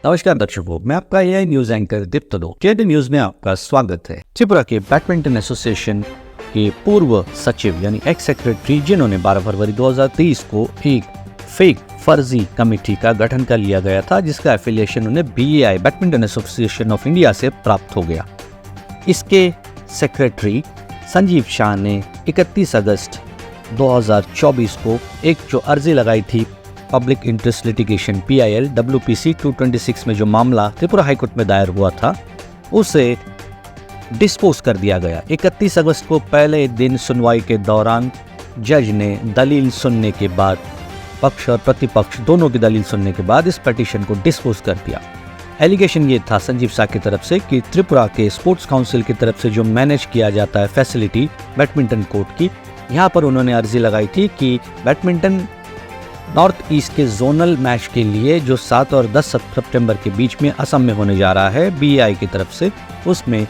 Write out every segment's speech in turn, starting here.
नमस्कार दर्शकों, मैं आपका एआई न्यूज एंकर दीप्त दो। न्यूज में आपका स्वागत है। त्रिपुरा के बैडमिंटन एसोसिएशन के पूर्व सचिव यानी एक्स सेक्रेटरी, जिन्होंने 12 फरवरी 2023 को एक फेक फर्जी कमेटी का गठन कर लिया गया था, जिसका एफिलिएशन उन्हें BAI badminton association of India से प्राप्त हो गया। इसके सेक्रेटरी संजीव शाह ने 31 अगस्त 2024 को एक जो अर्जी लगाई थी public interest litigation PIL WPC 226 में, जो मामला त्रिपुरा हाईकोर्ट में दायर हुआ था, उसे डिस्पोज कर दिया गया। 31 अगस्त को पहले दिन सुनवाई के दौरान जज ने दलील सुनने के बाद, पक्ष और प्रतिपक्ष दोनों की दलील सुनने के बाद, इस पिटीशन को डिस्पोज कर दिया। एलिगेशन ये था संजीव शाह की तरफ से कि त्रिपुरा के स्पोर्ट्स काउंसिल की तरफ से जो मैनेज किया जाता है फैसिलिटी बैडमिंटन कोर्ट की, यहाँ पर उन्होंने अर्जी लगाई थी कि बैडमिंटन नॉर्थ ईस्ट के जोनल मैच के लिए जो 7 और 10 सितंबर के बीच में असम में होने जा रहा है BAI की तरफ से, उसमें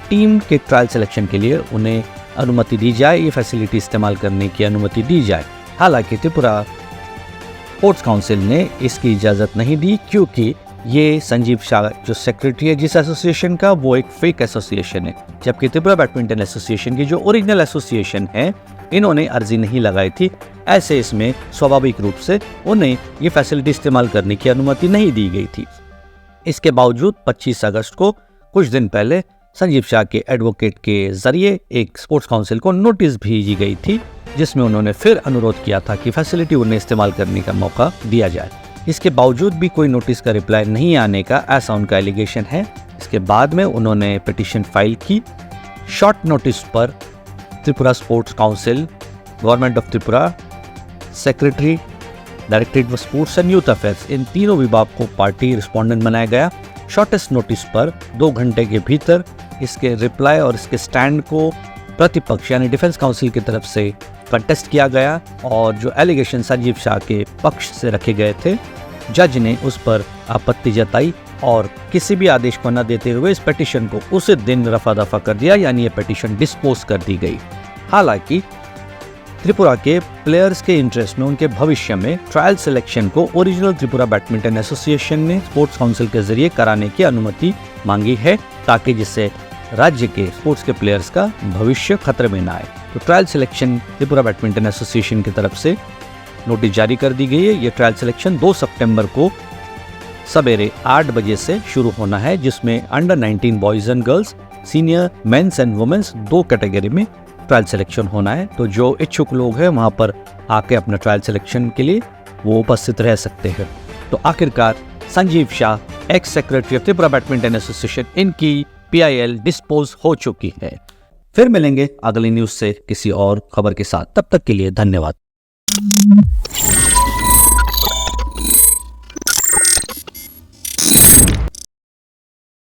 टीम के ट्रायल सिलेक्शन के लिए उन्हें अनुमति दी जाए, ये फैसिलिटी इस्तेमाल करने की अनुमति दी जाए। हालांकि त्रिपुरा स्पोर्ट्स काउंसिल ने इसकी इजाज़त नहीं दी, क्योंकि ये संजीव शाह जो सेक्रेटरी है जिस एसोसिएशन का, वो एक फेक एसोसिएशन है, जबकि त्रिपुरा बैडमिंटन एसोसिएशन की जो ओरिजिनल एसोसिएशन है, इन्होंने अर्जी नहीं लगाई थी। ऐसे इसमें स्वाभाविक रूप से उन्हें ये फैसिलिटी इस्तेमाल करने की अनुमति नहीं दी गई थी। इसके बावजूद 25 अगस्त को, कुछ दिन पहले, संजीव शाह के एडवोकेट के जरिए एक स्पोर्ट्स काउंसिल को नोटिस भेजी गई थी, जिसमें उन्होंने फिर अनुरोध किया था कि फैसिलिटी उन्हें इस्तेमाल करने का मौका दिया जाए। इसके बावजूद भी कोई नोटिस का रिप्लाई नहीं आने का ऐसा उनका एलिगेशन है। इसके बाद में उन्होंने पिटीशन फाइल की। शॉर्ट नोटिस पर Tripura sports council, government of Tripura, secretary, directorate of sports and youth affairs, इन तीनों विभाग को पार्टी रिस्पोंडेंट बनाया गया। शॉर्टेस्ट नोटिस पर 2 घंटे के भीतर इसके रिप्लाई और इसके स्टैंड को प्रतिपक्ष यानी डिफेंस काउंसिल की तरफ से कंटेस्ट किया गया, और जो एलिगेशन संजीव शाह के पक्ष से रखे गए थे, जज ने उस पर आपत्ति जताई और किसी भी आदेश को न देते हुए इस पिटीशन को उसी दिन रफा दफा कर दिया, यानी ये पिटीशन डिस्पोज कर दी गई। हालांकि त्रिपुरा के प्लेयर्स के इंटरेस्ट में, उनके भविष्य में ट्रायल सिलेक्शन को ओरिजिनल त्रिपुरा बैडमिंटन एसोसिएशन ने स्पोर्ट्स काउंसिल के जरिए कराने की अनुमति मांगी है, ताकि जिससे राज्य के स्पोर्ट्स के प्लेयर्स का भविष्य खतरे में न आए। तो trial selection Tripura badminton association की तरफ से नोटिस जारी कर दी गई है। ये ट्रायल सिलेक्शन 2 सितंबर को सवेरे 8 बजे से शुरू होना है, जिसमें under 19 boys and girls, senior men's and women's 2 category में ट्रायल सिलेक्शन होना है। तो जो इच्छुक लोग हैं वहाँ पर आके अपना ट्रायल सिलेक्शन के लिए वो उपस्थित रह सकते हैं। तो आखिरकार Sanjeev Shah, x secretary of Tripura badminton association, इनकी PIL डिस्पोज हो चुकी है। फिर मिलेंगे अगली न्यूज से किसी और खबर के साथ, तब तक के लिए धन्यवाद।